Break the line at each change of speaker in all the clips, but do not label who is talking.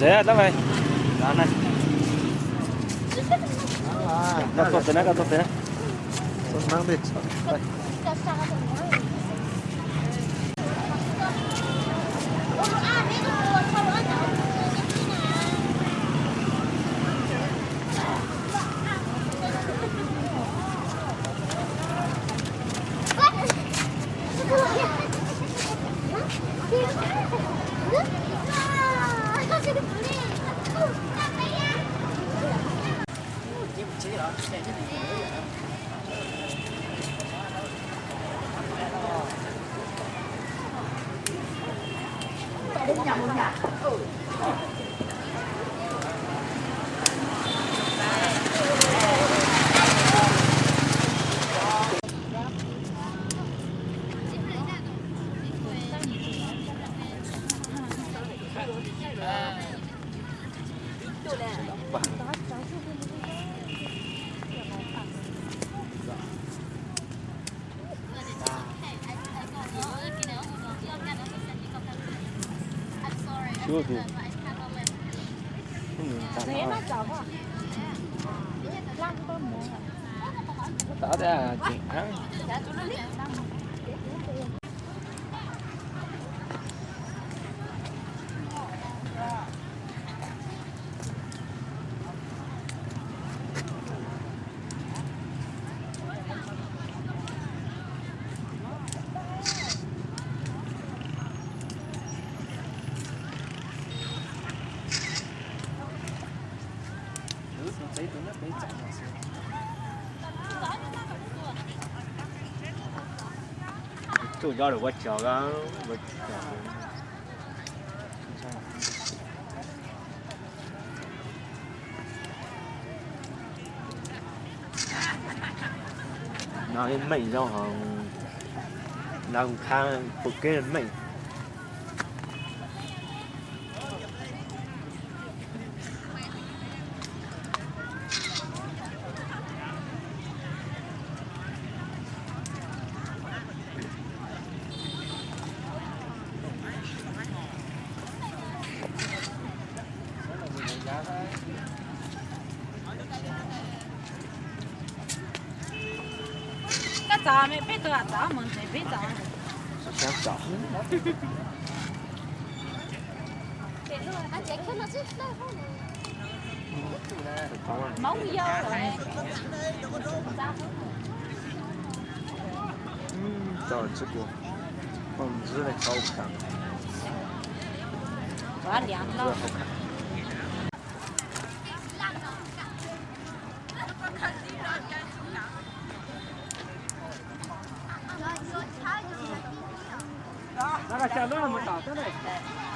Dễ lắm mày. Đó này. Cắt tốt thế này, cắt tốt thế này.
Mang đi. Đây.
Chưa gì. Đó là chuyện thắng. Chủ do được quá chờ đó. Nói mình đâu hả? Đang khang phục cái mình.
Chả mày biết tôi à chả mình thì biết chả.
Sáng chọn.
Máu dâu rồi.
Trời吃过，日嘞好看，
Quá đẹp
日
đâu.
好看。那个下面我们打这里，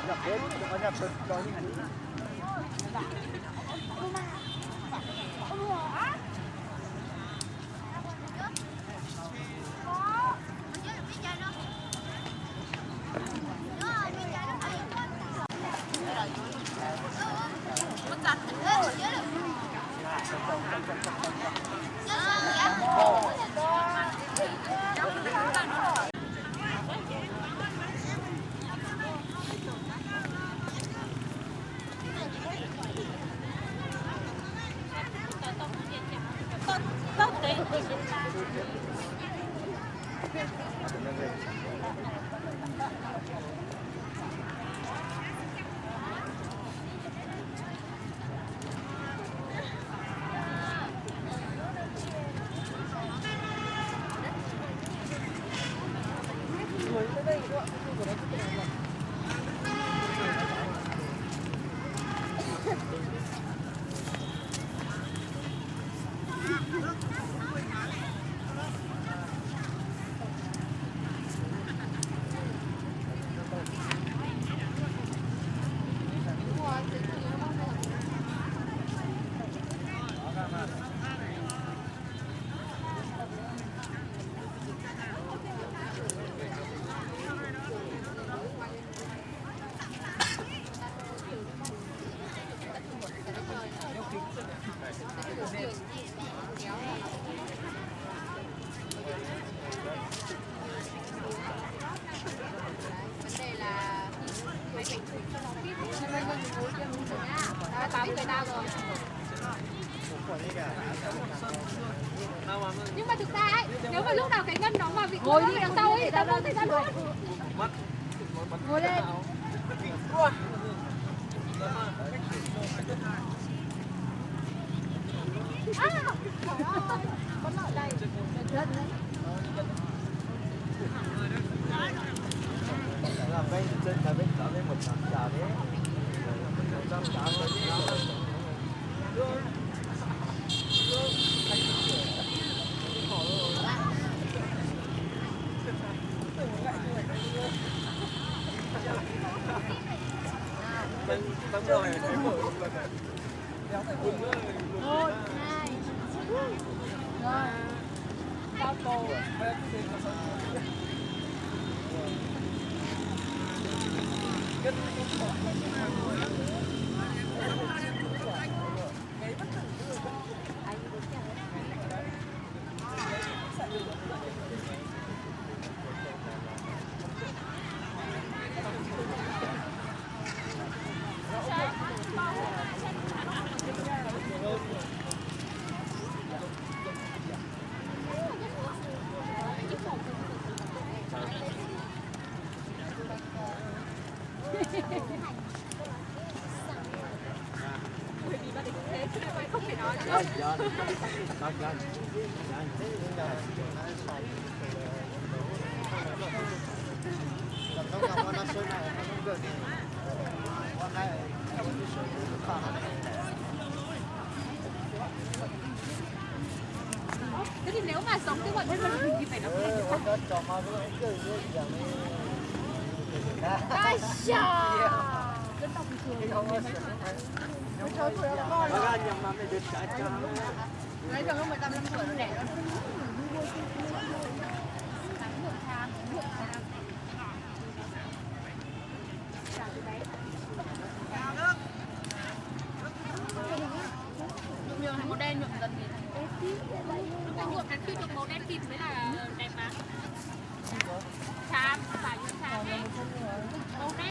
要别，我要不找你看。
người ta rồi. Nhưng mà thực ra ấy, nếu mà lúc nào cái ngân nó vào vị ngồi đi đằng sau ấy, ta không thấy ra luôn. Ngồi lên. À, trời ơi, con lợn đây.
Là bên trên là bên đó bên một trăm trả đấy. Trăm trả rồi.
Một, hai. Rồi. Cao cổ. Thế thì nếu mà sống cái bọn nhân vật thì phải nó lên ai xa dân tộc bình thường đấy giờ không 15 năm tuổi nó đẻ nó nhuộm màu đen nhuộm dần thì thành nhuộm đến khi được màu đen kịp mới là đẹp mà. Chàm, phải nhuộm chàm ấy. Màu đen